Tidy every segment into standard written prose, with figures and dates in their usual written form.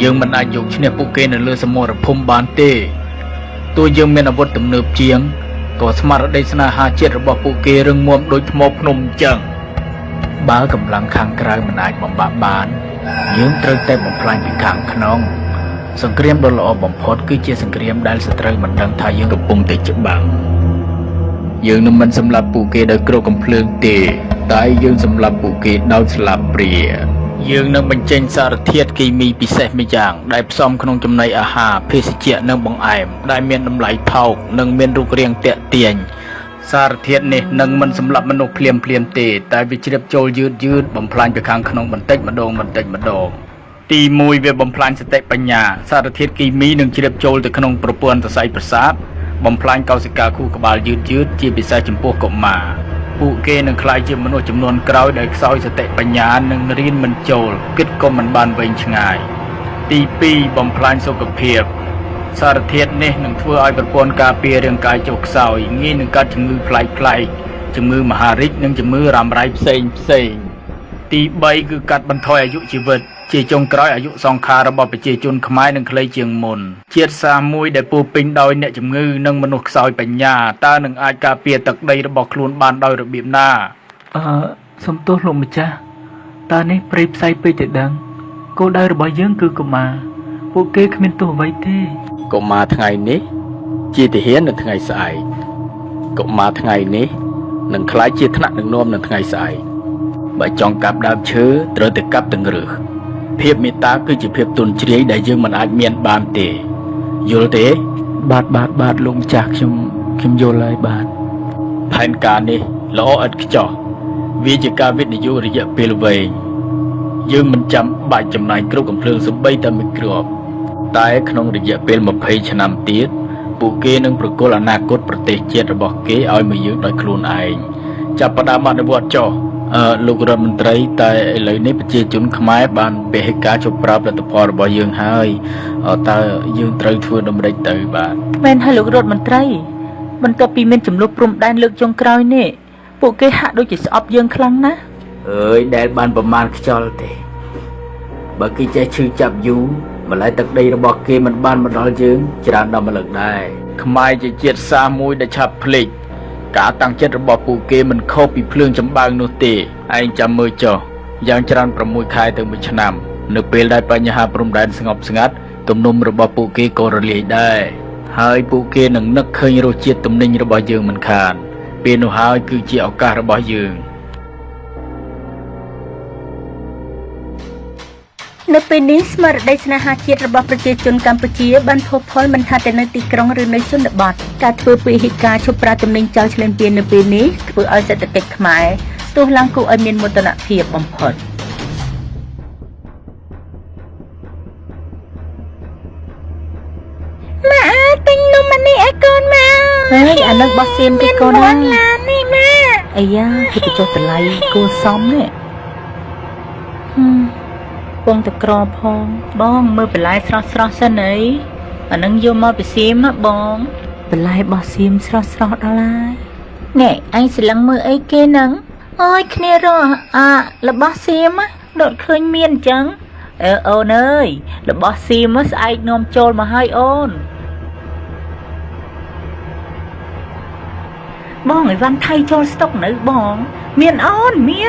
យើងមិនអាចយកឈ្នះពួកគេនៅលើសមរភូមិបានទេទោះយើងមានអាវុធទំនើបជាងក៏ស្មារតីស្នេហាជាតិរបស់ពួកគេរឹងមាំដូចថ្មភ្នំអញ្ចឹងបើកម្លាំងខាងក្រៅមិនអាចបំបាក់បានយើងត្រូវតែបំផ្លាញពីខាងក្នុងសង្គ្រាមដ៏ល្អបំផុតគឺជាសង្គ្រាមដែលសត្រូវមិនដឹងថាយើងកំពុងតែច្បាំងយើងនឹងមិនសម្លាប់ពួកគេដោយគ្រាប់កាំភ្លើងទេតែយើងសម្លាប់ពួកគេដោយស្លាបព្រាយើងនឹងបញ្ចេញសារធាតុគីមីពិសេសម្យ៉ាងដែលផ្សំក្នុងចំណីអាហារភេសជ្ជៈនិងបង្អែមដែលមានតម្លៃថោកនិងមានរូបរាងទាក់ទាញសារធាតុនេះនឹងមិនសម្លាប់មនុស្សភ្លាមទេតែវាជ្រាបចូលយឺតបំផ្លាញទៅខាងក្នុងបន្តិចម្ដងទី1វាបំផ្លាញសតិបញ្ញាសារធាតុគីមីនឹងជ្រាបចូលទៅក្នុងប្រព័ន្ធសរសៃប្រសាទបំផ្លាញកោសិកាខួរក្បាលយឺតជាពិសេសចំពោះកុមារពួកគេនឹងក្លាយជាមនុស្សចំនួនក្រោយដែលខ្សោយសតិបញ្ញានិងរៀនមិនចូលគិតក៏មិនបានវែងឆ្ងាយទី2បំផ្លាញសុខភាពសារធាតុនេះនឹងធ្វើឲ្យប្រព័ន្ធការពាររាងកាយចុះខ្សោយងាយនឹងកើតជំងឺប្លែកជំងឺមហារីកនិងជំងឺរ៉ាំរ៉ៃផ្សេងទី3គឺកាត់បន្ថយអាយុជីវិតជាចុងក្រោយអាយុសង្ខាររបស់ប្រជាជនខ្មែរនឹងខ្លីជាងមុនជាតិសាសន៍មួយដែលពោពេញដោយអ្នកជំងឺនិងមនុស្សខ្សោយបញ្ញាតើនឹងអាចការពារទឹកដីរបស់ខ្លួនបានដោយរបៀបណាសំទោសលោកម្ចាស់តើនេះព្រៃផ្សៃពេកទៅដឹងគោលដៅរបស់យើងគឺកុមារពួកគេគ្មានទោសអ្វីទេកុមារថ្ងៃនេះជាទាហាននៅថ្ងៃស្អែកកុមារថ្ងៃនេះនឹងក្លាយជាថ្នាក់ដឹកនាំនៅថ្ងៃស្អែកបើចង់កាប់ដើមឈើត្រូវតែកាប់ទាំងឫសភាពមេត្តាគឺជាភាពទន់ជ្រាយដែលយើងមិនអាចមានបានទេយល់ទេបាទលោកម្ចាស់ខ្ញុំយល់ហើយបាទផែនការនេះល្អឥតខ្ចោះវាជាការវិនិយោគរយៈពេលវែងយើងមិនចាំបាច់ចំណាយគ្រប់កំភ្លើងសំបីតែមួយគ្រាប់តែក្នុងរយៈពេល20ឆ្នាំទៀតពួកគេនឹងប្រគល់អនាគតប្រទេសជាតិរបស់គេឲ្យមកយើងដោយខ្លួនឯងចាប់ផ្ដើមអនុវត្តចុះលោករដ្ឋមន្ត្រីតែឥឡូវនេះប្រជាជនខ្មែរបានពហិការជប់ប្រាប់លទ្ធផលរបស់យើងហើយតើយើងត្រូវធ្វើដូចម្តេចទៅបាទមែនហើយលោករដ្ឋមន្ត្រីបន្ទាប់ពីមានចំនួនព្រំដែនលើកចុងក្រោយនេះពួកគេហាក់ដូចជាស្អប់យើងខ្លាំងណាស់ដែលបានប្រមាណខ្យល់ទេបើគេចេះឈឺចាប់យូរម្ល៉េះទឹកដីរបស់គេមិនបានមកដល់យើងច្រើនដល់ម្លឹកដែរខ្មែរជាជាតិសាសន៍មួយដែលឆាប់ភ្លេចការតាំងចិត្តរបស់ពួកគេមិនខុសពីភ្លើងចម្បាំងនោះទេឯងចាំមើលចុះយ៉ាងច្រើន6ខែទៅ1ឆ្នាំនៅពេលដែលបញ្ហាព្រំដែនស្ងប់ស្ងាត់ទំនុំរបស់ពួកគេក៏រលាយដែរហើយពួកគេនឹងនឹកឃើញរសជាតិទំនិញរបស់យើងមិនខានពេលនោះហើយគឺជាឱកាសរបស់យើងនៅពេលនេះស្មារតីស្នេហាជាតិរបស់ប្រជាជនកម្ពុជាបានផុសផុលមិនថាតែនៅទីក្រុងឬនៅជនបទការធ្វើពហិការឈប់ប្រាទំនិញចោលឈ្លានពាននៅពេលនេះធ្វើឲ្យសេដ្ឋកិច្ចខ្មែរស្ទុះឡើងគួរឲ្យមានមោទនភាពបំផុតម៉ាទិញនំអានេះឲ្យកូនមកហើយអានោះបោះសៀមទីកូនណានេះម៉ាអាយ៉ាគេទៅចុះតម្លៃគួរសមនេះពងតក្រផងបងមើលបន្លែស្រស់សិនអីអានឹងយកមកពីសៀមបងបន្លែបោះសៀមស្រស់ដល់ហើយណែអញស្លឹងមើលអីគេហ្នឹងអើយគ្នារករបស់សៀមដុតឃើញមានអញ្ចឹងអូនអើយរបស់សៀមស្អែកនាំចូលមកឲ្យអូនបងអីវ៉ាន់ថៃចូលស្តុកនៅបងមានអូនមា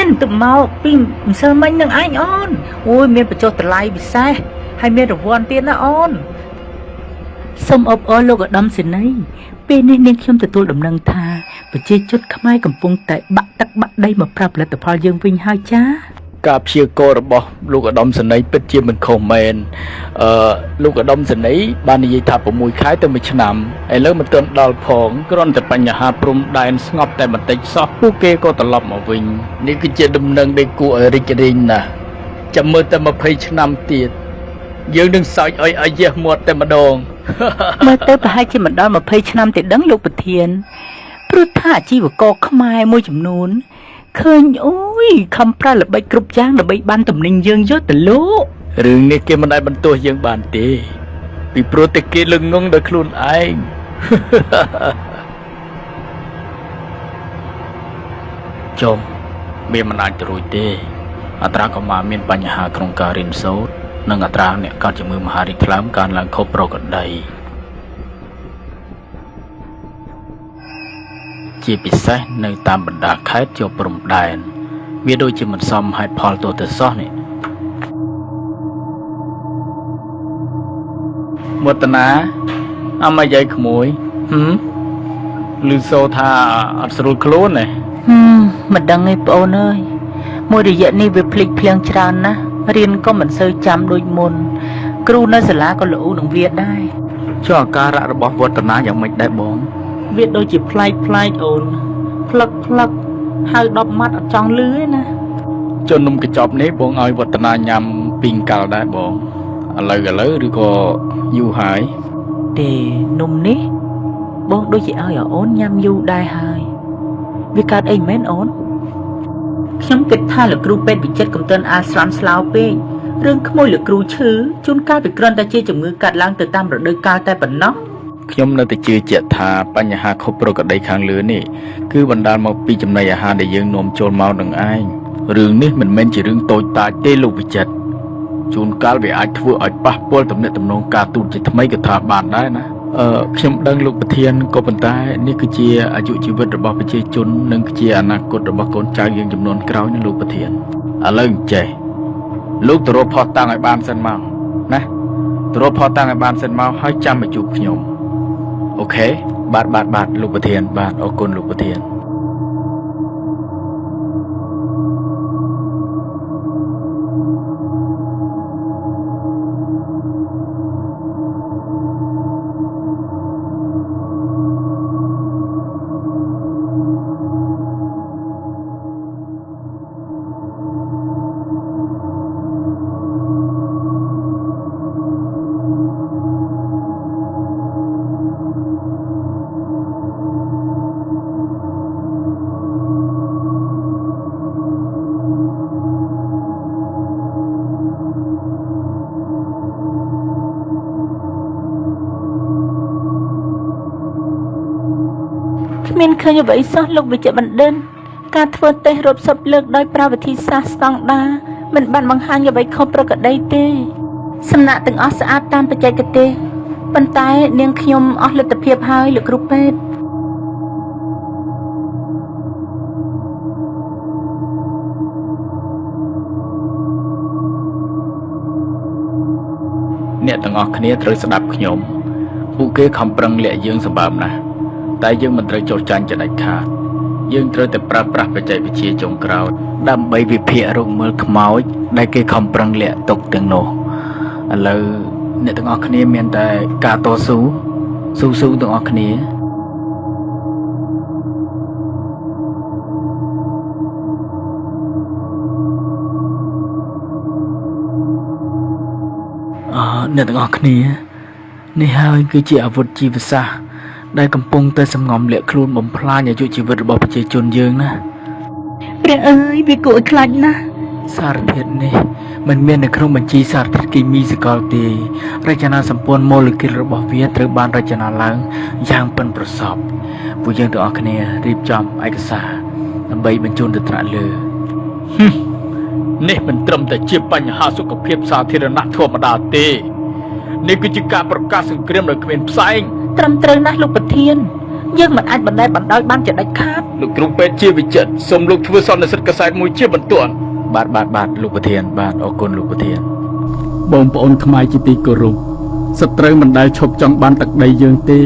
នទៅមកពីម្សិលមិញនឹងឯងអូនអូយមានបញ្ចុះតម្លៃពិសេសហើយមានរង្វាន់ទៀតណាអូនសូមអបអរលោកឧត្តមសេនីយ៍ពេលនេះនាងខ្ញុំទទួលដំណឹងថាប្រជាជនខ្មែរកំពុងតែបាក់ទឹកបាក់ដីមកប្រាប់ផលិតផលយើងវិញហើយចាការព្យាករណ៍របស់លោកឧត្តមសេនីយ៍ពិតជាមិនខុសមែនលោកឧត្តមសេនីយ៍បាននិយាយថា6ខែទៅ1ឆ្នាំឥឡូវមិនទាន់ដល់ផងគ្រាន់តែបញ្ហាព្រំដែនស្ងប់តែបន្តិចសោះពួកគេក៏ត្រឡប់មកវិញនេះគឺជាដំណឹងដែលគួរឲ្យរីករាយណាស់ចាំមើលតែ20ឆ្នាំទៀតយើងនឹងសើចឲ្យអាយះមាត់តែម្ដងមើលទៅប្រហែលជាមិនដល់20ឆ្នាំទេដឹងលោកប្រធានព្រោះថាអាជីវករខ្មែរមួយចំនួនឃើញអូយខំប្រើល្បិចគ្រប់យ៉ាងដើម្បីបានទំនិញយើងយកទៅលក់រឿងនេះគេមិនអាចបន្ទោសយើងបានទេពីព្រោះតែគេលងងដោយខ្លួនឯងចុំវាមិនអាចទៅរួចទេអត្រាកុមារមានបញ្ហាក្នុងការរៀនសូត្រ និងអត្រាអ្នកកើតជំងឺមហារីកថ្លើមកើនឡើងខុសប្រក្រតីជាពិសេសនៅតាមបណ្ដាខេត្តជាប់ព្រំដែនវាដូចជាមិនសមហេតុផលទោះទៅសោះនេះវឌ្ឍនាអមយាយក្មួយឮសូរថាអត់ស្រួលខ្លួនទេមិនដឹងទេប្អូនអើយមួយរយៈនេះវាភ្លេចភ្លាំងច្រើនណាស់រៀនក៏មិនសូវចាំដូចមុនគ្រូនៅសាលាក៏ល្អូនឹងវាដែរចុះអាការៈរបស់វឌ្ឍនាយ៉ាងម៉េចដែរបងវាដូចជាប្លែកអូនផ្លឹកហៅ10ម៉ាត់អត់ចង់លឺទេណាចុះនំកញ្ចប់នេះបងឲ្យវឌ្ឍនាញ៉ាំពីងកាល់ដែរបងឥឡូវឬក៏យូរហើយទេនំនេះបងដូចជាឲ្យអូនញ៉ាំយូរដែរហើយវាកើតអីមែនអូនខ្ញុំគិតថាលោកគ្រូពេទ្យវិចិត្រកំទិនអាស្រន់ស្លោពេករឿងក្មួយលោកគ្រូឈឺជួនកាលវាគ្រាន់តែជាជំងឺកាត់ឡើងទៅតាមរដូវកាលតែប៉ុណ្ណោះខ្ញុំនៅតែជឿជាក់ថាបញ្ហាខុសប្រក្រតីខាងលើនេះគឺបណ្ដាលមកពីចំណីអាហារដែលយើងនាំចូលមកនឹងឯងរឿងនេះមិនមែនជារឿងតូចតាចទេលោកវិចិត្រជួនកាលវាអាចធ្វើឲ្យប៉ះពាល់ទំនាក់ទំនងការទូតជាថ្មីក៏ថាបានដែរណាខ្ញុំដឹងលោកប្រធានក៏ប៉ុន្តែនេះគឺជាអាយុជីវិតរបស់ប្រជាជននិងជាអនាគតរបស់កូនចៅយើងចំនួនក្រោយណាលោកប្រធានឥឡូវចេះលោកទៅរកផុសតាំងឲ្យបានសិនមកណាទៅរកផុសតាំងឲ្យបានសិនមកហើយចាំមកជួបខ្ញុំអូខេបាទលោកប្រធានបាទអរគុណលោកប្រធានមានឃើញអ្វីសោះលោកវិជ្ជបណ្ឌិតការធ្វើតេស្តរាប់សិបលើកដោយប្រើវិធីសាស្ត្រស្តង់ដារមិនបានបង្ហាញអ្វីខុសប្រក្រតីទេសំណាក់ទាំងអស់ស្អាតតាមបច្ចេកទេសប៉ុន្តែនាងខ្ញុំអស់លទ្ធភាពហើយលោកគ្រូពេទ្យអ្នកទាំងអស់គ្នាត្រូវស្ដាប់ខ្ញុំពួកគេខំប្រឹងលាក់យើងសម្បើមណាស់តែយើងមិនត្រូវចោទចាញ់ចដាច់ខាតយើងត្រូវតែប្រើប្រាស់បច្ចេកវិទ្យាចុងក្រោយដើម្បីវិភាគរោគមើលខ្មោចដែលគេខំប្រឹងលាក់ទុកទាំងនោះឥឡូវអ្នកទាំងអស់គ្នាមានតែការតស៊ូទាំងអស់គ្នាអ្នកទាំងអស់គ្នានេះហើយគឺជាអាវុធជីវសាស្ត្រដែលកំពុងតែសំងំលាក់ខ្លួនបំផ្លាញអាយុជីវិតរបស់ប្រជាជនយើងណាព្រះអើយវាគួរឲ្យខ្លាចណាស់សារធាតុនេះមិនមាននៅក្នុងបញ្ជីសារធាតុគីមីសកលទេរចនាសម្ព័ន្ធម៉ូលេគុលរបស់វាត្រូវបានរចនាឡើងយ៉ាងប៉ិនប្រសប់ពួកយើងទាំងអស់គ្នារៀបចំឯកសារដើម្បីបញ្ជូនទៅថ្នាក់លើនេះមិនត្រឹមតែជាបញ្ហាសុខភាពសាធារណៈធម្មតាទេនេះគឺជាការប្រកាសសង្គ្រាមដោយគ្មានផ្សែងត្រឹមត្រូវណាស់លោកប្រធានយើងមិនអាចបណ្តែតបណ្ដោយបានជាដាច់ខាតលោកគ្រូពេទ្យជាវិចិត្រសូមលោកធ្វើសន្និសីទកាសែតមួយជាបន្ទាន់បាទលោកប្រធានបាទអរគុណលោកប្រធានបងប្អូនខ្មែរជាទីគោរពសត្រូវមិនដែលឈប់ចង់បានទឹកដីយើងទេ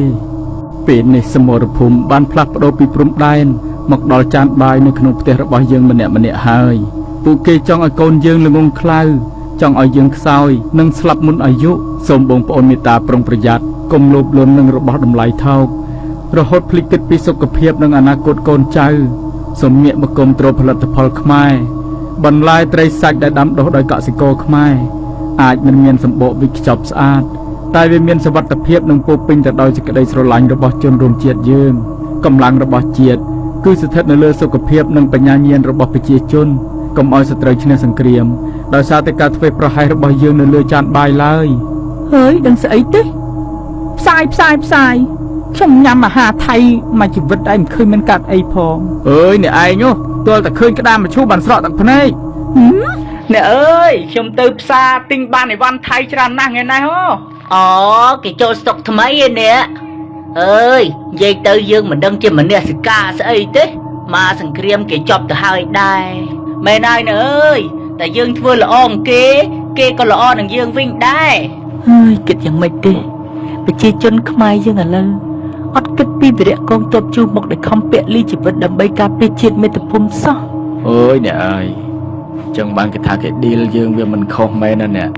ពេលនេះសមរភូមិបានផ្លាស់ប្ដូរពីព្រំដែនមកដល់ចានបាយនៅក្នុងផ្ទះរបស់យើងម្នាក់ហើយពួកគេចង់ឲ្យកូនយើងល្ងងខ្លៅចង់ឲ្យយើងខ្សោយនិងស្លាប់មុនអាយុសូមបងប្អូនមេត្តាប្រុងប្រយ័ត្នកុំលោភលន់នឹងរបស់តម្លៃថោករហូតភ្លេចគិតពីសុខភាពនិងអនាគតកូនចៅសូមងាកមកគាំទ្រផលិតផលខ្មែរបន្លែត្រីសាច់ដែលដាំដុះដោយកសិករខ្មែរអាចមិនមានសម្បកវិខ្ចប់ស្អាតតែវាមានសុវត្ថិភាពនិងពោពេញទៅដោយសេចក្តីស្រឡាញ់របស់ជនរួមជាតិយើងកម្លាំងរបស់ជាតិគឺស្ថិតនៅលើសុខភាពនិងបញ្ញាញាណរបស់ប្រជាជនកុំឲ្យសត្រូវឈ្នះសង្គ្រាមដោយសារតែការធ្វេសប្រហែសរបស់យើងនៅលើចានបាយឡើយហើយដឹងស្អីទេផ្សាយខ្ញុំញ៉ាំអាហារថៃមួយជីវិតឯងមិនឃើញមានកាត់អីផងអើយអ្នកឯងទាល់តែឃើញក្តាមមឈូសបានស្រក់ទឹកភ្នែក nè ơiខ្ញុំទៅផ្សារទិញបានអីវ៉ាន់ថៃច្រើនណាស់ថ្ងៃនេះហ៎ អូគេចូលស្តុកថ្មីឯនេះអើយនិយាយទៅយើងមិនដឹងជាមនសិការស្អីទេមកសង្គ្រាមគេចប់ទៅហើយដែរមែនហើយនអើយតែយើងធ្វើល្អងគេក៏ល្អនឹងយើងវិញដែរហើយគិតយ៉ាងម៉េចទេប្រជាជនខ្មែរយើងឥឡូវអត់គិតពីវិរៈកងទ័ពជួបមកដែលខំពលីជីវិតដើម្បីការពារជាតិមាតុភូមិសោះ អូយអ្នកអើយចឹងបានគេថាគេឌីលយើងវាមិនខុសមែនណាអ្នក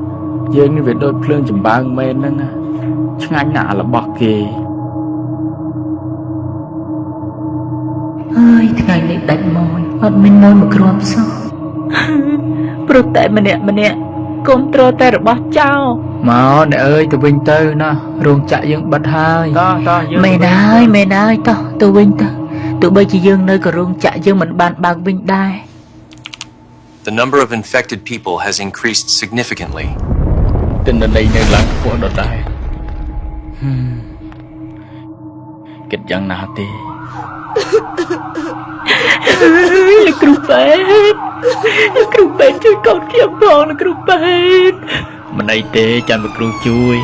យើងនេះវាដូចភ្លើងចម្បាំងមែនហ្នឹងណាឆ្ងាញ់ណាស់របស់គេ អើយថ្ងៃនេះដាច់ម៉ួយអត់មានម៉ួយមកគ្រាប់សោះព្រោះតែម្នាក់គុំត្រតែរបស់ចៅ មកអ្នកអើយទៅវិញទៅណារោងចក្រយើងបិទហើយតោះយើងមែនហើយតោះទៅវិញទៅទោះបីជាយើងនៅក៏រោងចក្រយើងមិនបានបើកវិញដែរ The number of infected people has increased significantly. ទិន្នន័យនៅឡើងខ្ពស់ដដែលគិតយ៉ាងណាទេ លោកគ្រូពេទ្យជួយកូនខ្ញុំផងលោកគ្រូពេទ្យ មិនអីទេចាំលោកគ្រូជួយ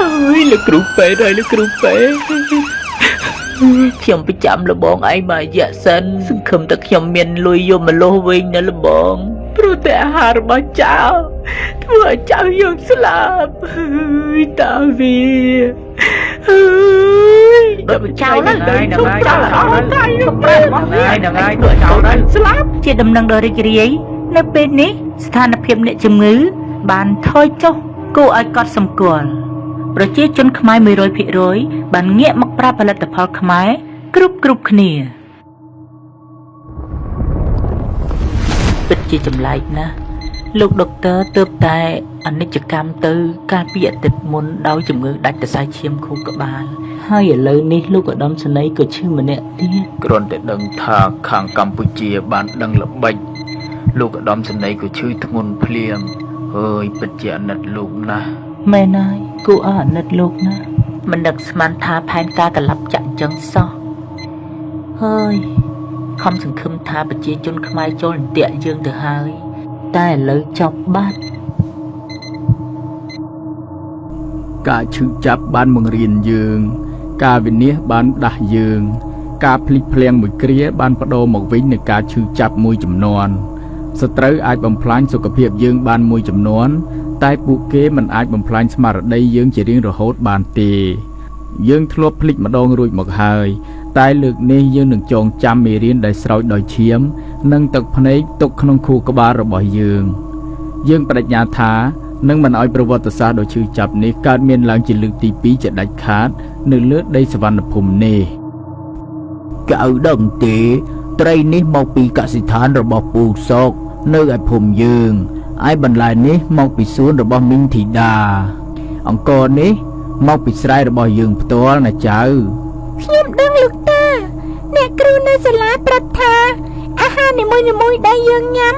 អើយលោកគ្រូពេទ្យខ្ញុំប្រចាំលបងឯងមករយៈសិនសង្ឃឹមតែខ្ញុំមានលុយយកមកលោះវិញណាលបងព្រោះតែអាហាររបស់ចៅធ្វើឲ្យចៅយើងស្លាប់ហើយតាវាដល់ចៅឡើងចៅអស់តែនឹងប្រែរបស់វាហ្នឹងហើយចៅឡើងស្លាប់ជាដំណឹងដ៏រីករាយនៅពេលនេះស្ថានភាពអ្នកជំងឺបានថយចុះគួរឲ្យកត់សម្គាល់ប្រជាជនខ្មែរ 100% បានងាកមកប្រើផលិតផលខ្មែរគ្រប់គ្នាពិតជាចម្លែកណាស់លោកដុកទ័រទើបតែអនិច្ចកម្មទៅកាលពីអាទិត្យមុនដោយជំងឺដាច់សរសៃឈាមខួរក្បាលហើយឥឡូវនេះលោកឧត្តមសេនីយ៍ក៏ឈឺម្នាក់ទៀត គ្រាន់តែដឹងថាខាងកម្ពុជាបានដឹងល្បិចលោកឧត្តមសេនីយ៍ក៏ឈឺធ្ងន់ភ្លាមអើយពិតជាអាណិតលោកណាស់ មែនហើយគួរអាណិតលោកណាស់មិននឹកស្មានថាផែនការកលាប់ចាក់អញ្ចឹងសោះហើយខំសង្ឃឹមថាប្រជាជនខ្មែរចូលនន្ទាក់យើងទៅហើយតែឥឡូវចប់បាត់ ការឈឺចាប់បានបង្រៀនយើងការវិនិច្ឆ័យបានដាស់យើងការភ្លេចភ្លាំងមួយគ្រាបានបដូរមកវិញនឹងការឈឺចាប់មួយចំនួនសត្រូវអាចបំផ្លាញសុខភាពយើងបានមួយចំនួនតែពួកគេមិនអាចបំផ្លាញស្មារតីយើងជារៀងរហូតបានទេយើងធ្លាប់ភ្លេចម្ដងរួចមកហើយតែលើកនេះយើងនឹងចងចាំមេរៀនដែលស្រោចដោយឈាមនិងទឹកភ្នែកទុកក្នុងខួរក្បាលរបស់យើងបដិញ្ញាថានឹងមិនឲ្យប្រវត្តិសាស្ត្រដ៏ឈឺចាប់នេះកើតមានឡើងជាលើកទី2ជាដាច់ខាតនៅលើដីសវណ្ណភូមិនេះកៅដឹងទេត្រីនេះមកពីកសិដ្ឋានរបស់ពូសុកនៅឯភូមិយើងឯបន្លែនេះមកពីសួនរបស់មីងធីតាអង្ករនេះមកពីស្រែរបស់យើងផ្ទាល់ណាចៅ ខ្ញុំដឹងលោកតាអ្នកគ្រូនៅសាលាប្រាប់ថាអាហារនីមួយៗដែលយើងញ៉ាំ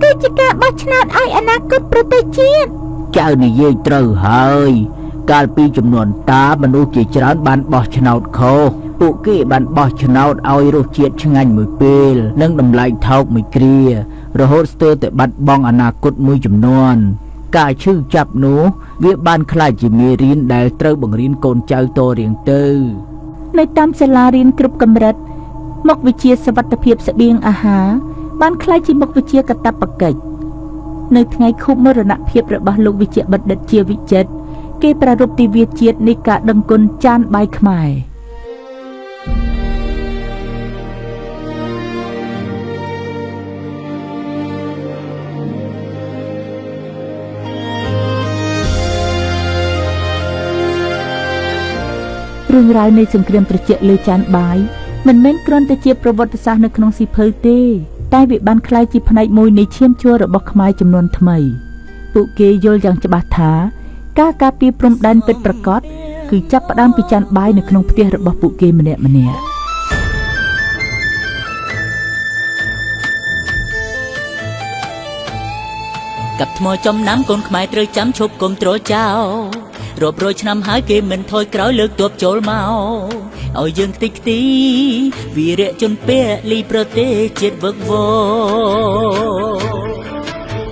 គឺជាការបោះឆ្នោតឲ្យអនាគតប្រទេសជាតិ ចៅនិយាយត្រូវហើយកាលពីចំនួនតាមនុស្សជាច្រើនបានបោះឆ្នោតខុសពួកគេបានបោះឆ្នោតឲ្យរសជាតិឆ្ងាញ់មួយពេលនិងតម្លៃថោកមួយគ្រារហូតស្ទើរតែបាត់បង់អនាគតមួយចំនួនការឈឺចាប់នោះវាបានខ្លាចជាមេរៀនដែលត្រូវបង្រៀនកូនចៅតរៀងទៅ នៅតាមសាលារៀនគ្រប់កម្រិតមុខវិជ្ជាសុវត្ថិភាពស្បៀងអាហារបានក្លាយជាមុខវិជ្ជាកាតព្វកិច្ចនៅថ្ងៃខួបមរណភាពរបស់លោកវិជ្ជបណ្ឌិតជាវិចិត្រគេប្រារព្ធទិវាជាតិនៃការដឹងគុណចានបាយខ្មែរ រឿងរ៉ាវនៃសង្គ្រាមត្រជាក់លើចានបាយមិនមែនគ្រាន់តែជាប្រវត្តិសាស្ត្រនៅក្នុងសៀវភៅទេតែវាបានក្លាយជាផ្នែកមួយនៃឈាមជ័ររបស់ខ្មែរចំនួនថ្មីពួកគេយល់យ៉ាងច្បាស់ថាការការពារព្រំដែនពិតប្រាកដគឺចាប់ផ្ដើមពីចានបាយនៅក្នុងផ្ទះរបស់ពួកគេម្នាក់ៗ กับថ្មចំណាំកូនខ្មែរត្រូវចាំឈប់គុំត្រូលចោលរាប់រយឆ្នាំហើយគេមិនថយក្រោយលើកទ័ពចូលមកឲ្យយើងខ្ទេចខ្ទីវីរៈជនពលីប្រទេសជាតិវឹកវ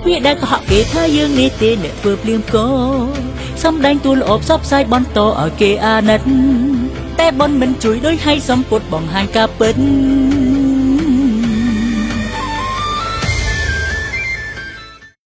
រ វាដែលកុហកគេថាយើងនេះទេអ្នកធ្វើភ្លាមកសំដែងតួល្អផ្សព្វផ្សាយបន្តឲ្យគេអាណិតតែបនមិនជួយដោយឲ្យសម្ពុតបង្ហាញការពិត